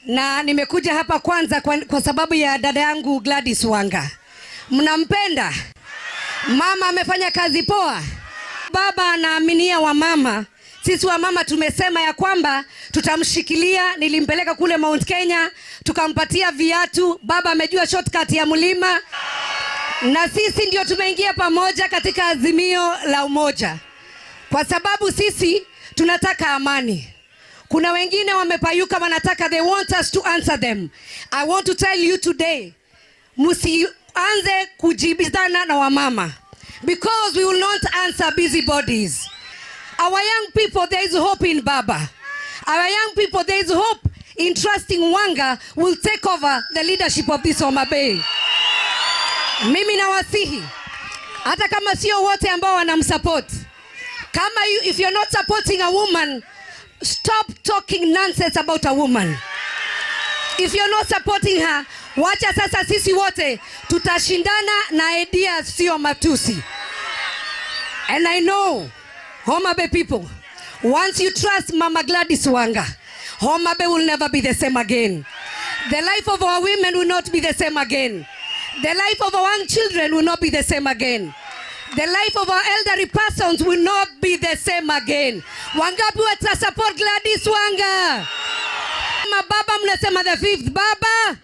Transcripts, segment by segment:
Na nimekuja hapa kwanza kwa sababu ya dada yangu Gladys Wanga. Mnampenda? Mama amefanya kazi poa. Baba anaaminia wamama. Sisi wamama tumesema ya kwamba tutamshikilia. Nilimpeleka kule Mount Kenya, tukampatia viatu. Baba amejua shortcut ya mlima. Na sisi ndio tumeingia pamoja katika azimio la umoja. Kwa sababu sisi tunataka amani. Kuna wengine wamepayuka wanataka, they want us to answer them. I want to tell you today, musianze kujibizana na wamama. Because we will not answer busybodies. Our young people, there is hope in Baba. Our young people, there is hope in trusting Wanga will take over the leadership of this Homa Bay. Mimi nawasihi, hata kama sio wote ambao wanamsupport. Kama if you're not supporting a woman, stop talking nonsense about a woman. If you're not supporting her, wacha sasa sisi wote tutashindana na ideas sio matusi. And I know, Homa Bay people, once you trust Mama Gladys Wanga, Homa Bay will never be the same again. The life of our women will not be the same again. The life of our young children will not be the same again. The life of our elderly persons will not be the same again. Wangapi wata support Gladys Wanga? Baba mnasema the fifth. Baba.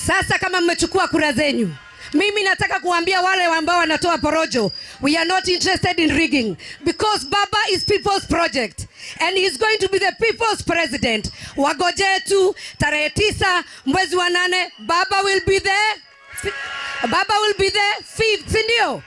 Sasa kama mmechukua kura zenyu, mimi nataka kuambia wale ambao wanatoa porojo, we are not interested in rigging, because Baba is people's project and he is going to be the people's president. Wagoje tu tarehe 9 mwezi wa 8, Baba will be there 5th, sindio?